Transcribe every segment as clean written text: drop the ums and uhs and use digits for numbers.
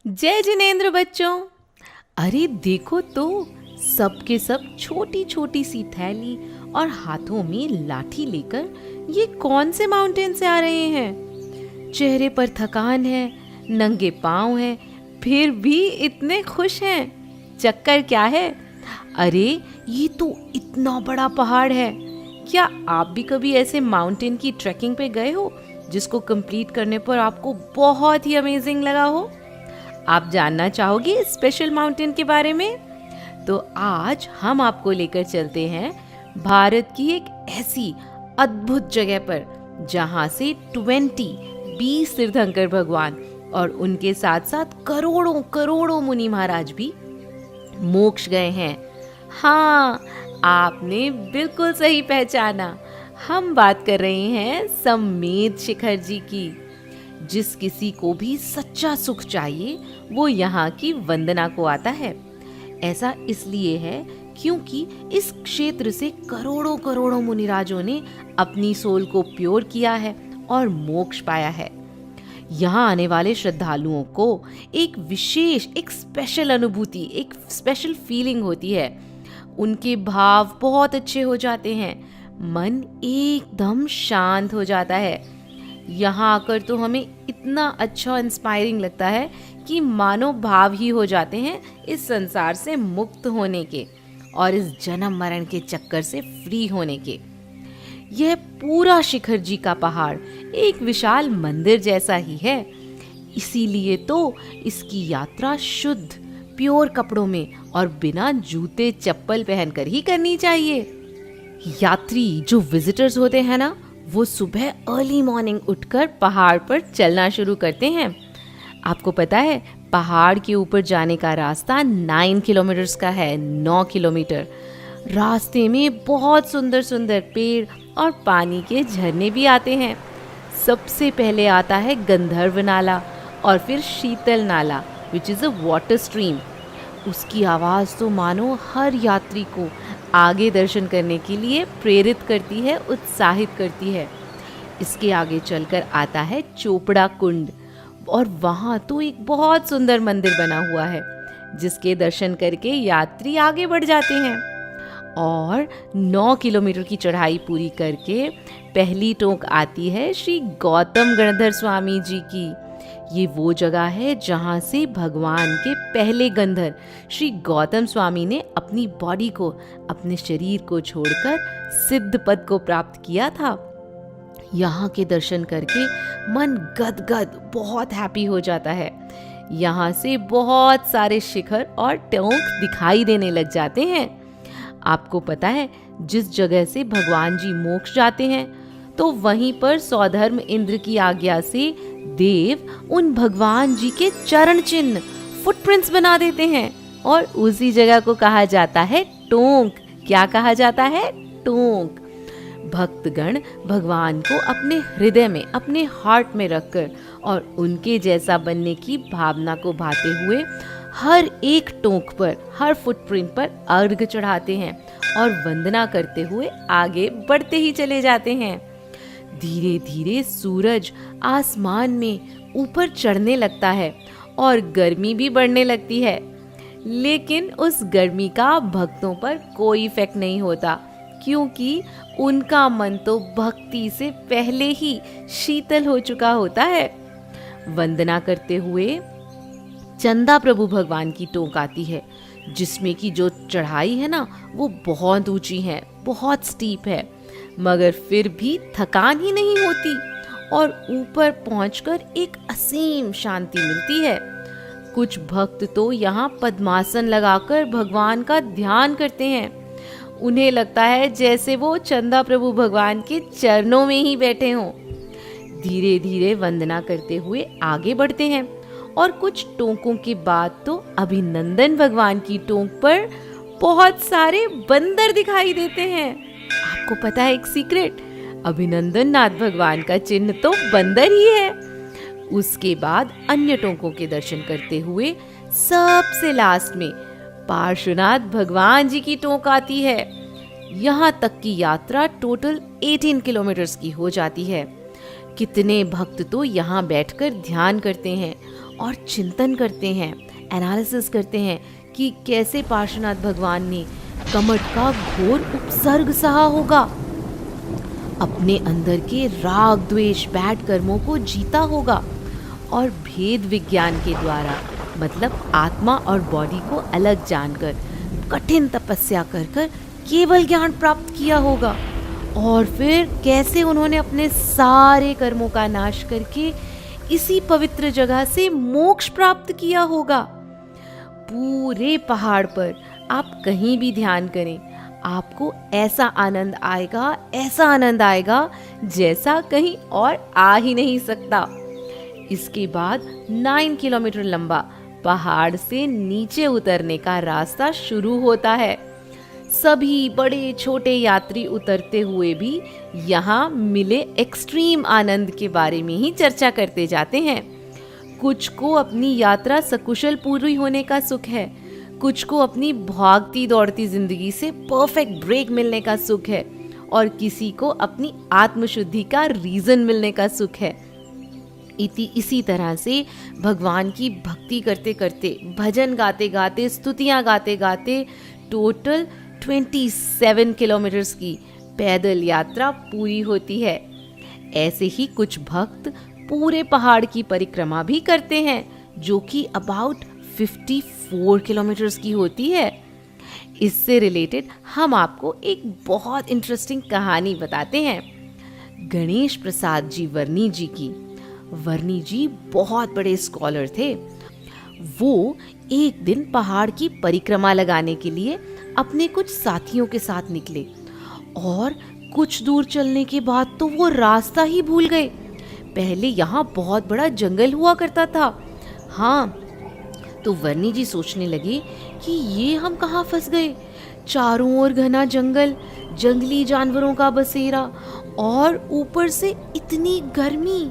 जय जिनेंद्र बच्चों। अरे देखो तो, सबके सब छोटी छोटी सी थैली और हाथों में लाठी लेकर ये कौन से माउंटेन से आ रहे हैं। चेहरे पर थकान है, नंगे पाँव हैं, फिर भी इतने खुश हैं। चक्कर क्या है? अरे ये तो इतना बड़ा पहाड़ है। क्या आप भी कभी ऐसे माउंटेन की ट्रैकिंग पे गए हो जिसको कंप्लीट करने पर आपको बहुत ही अमेजिंग लगा हो? आप जानना चाहोगे इस स्पेशल माउंटेन के बारे में? तो आज हम आपको लेकर चलते हैं भारत की एक ऐसी अद्भुत जगह पर जहां से 20 तीर्थंकर भगवान और उनके साथ साथ करोड़ों करोड़ों मुनि महाराज भी मोक्ष गए हैं। हाँ, आपने बिल्कुल सही पहचाना। हम बात कर रहे हैं सम्मेद शिखर जी की। जिस किसी को भी सच्चा सुख चाहिए वो यहाँ की वंदना को आता है। ऐसा इसलिए है क्योंकि इस क्षेत्र से करोड़ों करोड़ों मुनिराजों ने अपनी सोल को प्योर किया है और मोक्ष पाया है। यहाँ आने वाले श्रद्धालुओं को एक विशेष, एक स्पेशल अनुभूति, एक स्पेशल फीलिंग होती है। उनके भाव बहुत अच्छे हो जाते हैं, मन एकदम शांत हो जाता है। यहाँ आकर तो हमें इतना अच्छा इंस्पायरिंग लगता है कि मानो भाव ही हो जाते हैं इस संसार से मुक्त होने के और इस जन्म मरण के चक्कर से फ्री होने के। यह पूरा शिखर जी का पहाड़ एक विशाल मंदिर जैसा ही है। इसीलिए तो इसकी यात्रा शुद्ध, प्योर कपड़ों में और बिना जूते चप्पल पहनकर ही करनी चाहिए। यात्री जो विजिटर्स होते हैं ना, वो सुबह अर्ली मॉर्निंग उठकर पहाड़ पर चलना शुरू करते हैं। आपको पता है, पहाड़ के ऊपर जाने का रास्ता 9 किलोमीटर्स का है। 9 किलोमीटर रास्ते में बहुत सुंदर सुंदर पेड़ और पानी के झरने भी आते हैं। सबसे पहले आता है गंधर्व नाला और फिर शीतल नाला, which is a water stream. उसकी आवाज़ तो मानो हर यात्री को आगे दर्शन करने के लिए प्रेरित करती है, उत्साहित करती है। इसके आगे चलकर आता है चोपड़ा कुंड और वहाँ तो एक बहुत सुंदर मंदिर बना हुआ है जिसके दर्शन करके यात्री आगे बढ़ जाते हैं। और 9 किलोमीटर की चढ़ाई पूरी करके पहली टोक आती है श्री गौतम गणधर स्वामी जी की। ये वो जगह है जहाँ से भगवान के पहले गंधर श्री गौतम स्वामी ने अपनी बॉडी को, अपने शरीर को छोड़कर सिद्ध पद को प्राप्त किया था। यहाँ के दर्शन करके मन गदगद, बहुत हैप्पी हो जाता है। यहाँ से बहुत सारे शिखर और टोंक दिखाई देने लग जाते हैं। आपको पता है, जिस जगह से भगवान जी मोक्ष जाते हैं तो वहीं पर सौधर्म इंद्र की आज्ञा से देव उन भगवान जी के चरण चिन्ह, फुटप्रिंट्स बना देते हैं और उसी जगह को कहा जाता है टोंक। क्या कहा जाता है? टोंक। भक्तगण भगवान को अपने हृदय में, अपने हार्ट में रखकर और उनके जैसा बनने की भावना को भाते हुए हर एक टोंक पर, हर फुटप्रिंट पर अर्घ्य चढ़ाते हैं और वंदना करते हुए आगे बढ़ते ही चले जाते हैं। धीरे धीरे सूरज आसमान में ऊपर चढ़ने लगता है और गर्मी भी बढ़ने लगती है, लेकिन उस गर्मी का भक्तों पर कोई इफेक्ट नहीं होता क्योंकि उनका मन तो भक्ति से पहले ही शीतल हो चुका होता है। वंदना करते हुए चंदा प्रभु भगवान की टोक आती है जिसमें की जो चढ़ाई है ना, वो बहुत ऊंची है, बहुत स्टीप है, मगर फिर भी थकान ही नहीं होती और ऊपर पहुंचकर एक असीम शांति मिलती है। कुछ भक्त तो यहाँ पद्मासन लगाकर भगवान का ध्यान करते हैं। उन्हें लगता है जैसे वो चंदा प्रभु भगवान के चरणों में ही बैठे हों। धीरे धीरे वंदना करते हुए आगे बढ़ते हैं और कुछ टोंकों के बाद तो अभिनंदन भगवान की टोंक पर बहुत सारे बंदर दिखाई देते हैं। आपको पता है एक सीक्रेट? अभिनंदन नाथ भगवान का चिन्ह तो बंदर ही है। उसके बाद अन्य टोंकों के दर्शन करते हुए सबसे लास्ट में पार्श्वनाथ भगवान जी की टोंक आती है। यहाँ तक की यात्रा टोटल 18 किलोमीटर्स की हो जाती है। कितने भक्त तो यहाँ बैठकर ध्यान करते हैं और चिंतन करते हैं, एनालिसिस करते हैं कि कैसे पार्श्वनाथ भगवान ने कमठ का घोर उपसर्ग सहा होगा, अपने अंदर के राग द्वेष बैड कर्मों को जीता होगा और भेद विज्ञान के द्वारा मतलब आत्मा और बॉडी को अलग जानकर कठिन तपस्या कर कर केवल ज्ञान प्राप्त किया होगा। और फिर कैसे उन्होंने अपने सारे कर्मों का नाश करके इसी पवित्र जगह से मोक्ष प्राप्त किया होगा। पूरे पहाड़ पर आप कहीं भी ध्यान करें, आपको ऐसा आनंद आएगा, ऐसा आनंद आएगा जैसा कहीं और आ ही नहीं सकता। इसके बाद 9 किलोमीटर लंबा पहाड़ से नीचे उतरने का रास्ता शुरू होता है। सभी बड़े छोटे यात्री उतरते हुए भी यहाँ मिले एक्सट्रीम आनंद के बारे में ही चर्चा करते जाते हैं। कुछ को अपनी यात्रा सकुशल पूरी होने का सुख है, कुछ को अपनी भागती दौड़ती जिंदगी से परफेक्ट ब्रेक मिलने का सुख है और किसी को अपनी आत्मशुद्धि का रीजन मिलने का सुख है। इसी तरह से भगवान की भक्ति करते करते, भजन गाते गाते, स्तुतियाँ गाते गाते टोटल 27 किलोमीटर्स की पैदल यात्रा पूरी होती है। ऐसे ही कुछ भक्त पूरे पहाड़ की परिक्रमा भी करते हैं जो कि अबाउट 54 किलोमीटर्स की होती है। इससे रिलेटेड हम आपको एक बहुत इंटरेस्टिंग कहानी बताते हैं गणेश प्रसाद जी वर्नी जी की। वर्नी जी बहुत बड़े स्कॉलर थे। वो एक दिन पहाड़ की परिक्रमा लगाने के लिए अपने कुछ साथियों के साथ निकले और कुछ दूर चलने के बाद तो वो रास्ता ही भूल गए। पहले यहाँ बहुत बड़ा जंगल हुआ करता था। हाँ, तो वर्नी जी सोचने लगे कि ये हम कहाँ फंस गए। चारों ओर घना जंगल, जंगली जानवरों का बसेरा और ऊपर से इतनी गर्मी।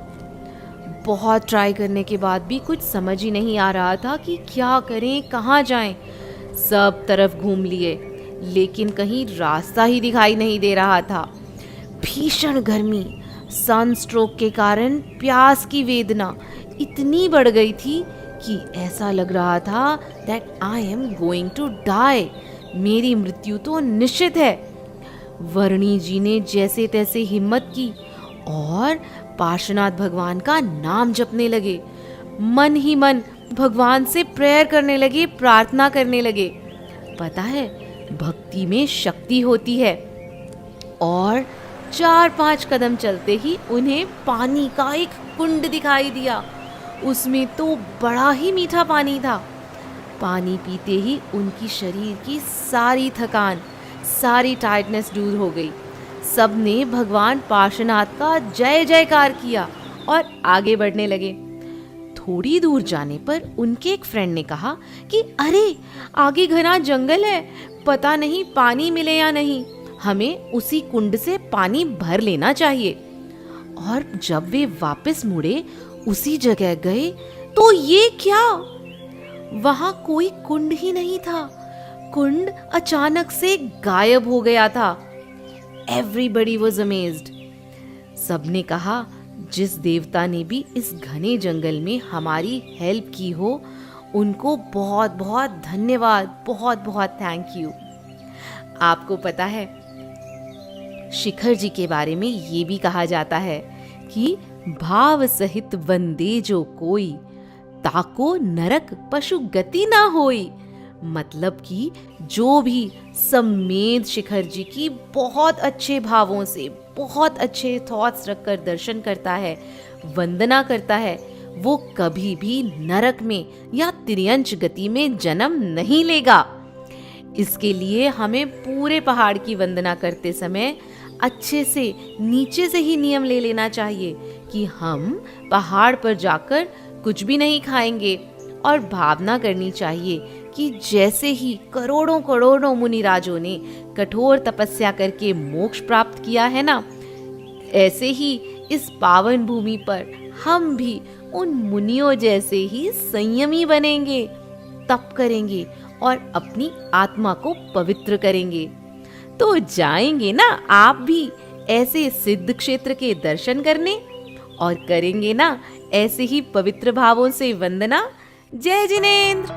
बहुत ट्राई करने के बाद भी कुछ समझ ही नहीं आ रहा था कि क्या करें, कहाँ जाएं। सब तरफ घूम लिए लेकिन कहीं रास्ता ही दिखाई नहीं दे रहा था। भीषण गर्मी, सनस्ट्रोक के कारण प्यास की वेदना इतनी बढ़ गई थी कि ऐसा लग रहा था that I am going to die, मेरी मृत्यु तो निश्चित है। वर्णी जी ने जैसे तैसे हिम्मत की और पार्श्वनाथ भगवान का नाम जपने लगे। मन ही मन भगवान से प्रेयर करने लगे, प्रार्थना करने लगे। पता है, भक्ति में शक्ति होती है। और 4-5 कदम चलते ही उन्हें पानी का एक कुंड दिखाई दिया। उसमें तो बड़ा ही मीठा पानी था। पानी पीते ही उनकी शरीर की सारी थकान, सारी टायर्डनेस दूर हो गई। सबने भगवान पार्श्वनाथ का जय जयकार किया और आगे बढ़ने लगे। थोड़ी दूर जाने पर उनके एक फ्रेंड ने कहा कि अरे, आगे घना जंगल है, पता नहीं पानी मिले या नहीं, हमें उसी कुंड से पानी भर लेना चाहिए। और जब वे वापस मुड़े, उसी जगह गए तो ये क्या, वहां कोई कुंड ही नहीं था। कुंड अचानक से गायब हो गया था। Everybody was amazed. सबने कहा, जिस देवता ने भी इस घने जंगल में हमारी हेल्प की हो, उनको बहुत बहुत धन्यवाद, बहुत बहुत थैंक यू। आपको पता है, शिखर जी के बारे में ये भी कहा जाता है कि भाव सहित वंदे जो कोई, ताको नरक पशु गति ना होई। मतलब कि जो भी सम्मेद शिखर जी की बहुत अच्छे भावों से, बहुत अच्छे थॉट्स रखकर दर्शन करता है, वंदना करता है, वो कभी भी नरक में या तिर्यंच गति में जन्म नहीं लेगा। इसके लिए हमें पूरे पहाड़ की वंदना करते समय अच्छे से नीचे से ही नियम ले लेना चाहिए कि हम पहाड़ पर जाकर कुछ भी नहीं खाएंगे और भावना करनी चाहिए कि जैसे ही करोड़ों करोड़ों मुनिराजों ने कठोर तपस्या करके मोक्ष प्राप्त किया है ना, ऐसे ही इस पावन भूमि पर हम भी उन मुनियों जैसे ही संयमी बनेंगे, तप करेंगे और अपनी आत्मा को पवित्र करेंगे। तो जाएंगे ना आप भी ऐसे सिद्ध क्षेत्र के दर्शन करने और करेंगे ना ऐसे ही पवित्र भावों से वंदना। जय जिनेंद्र।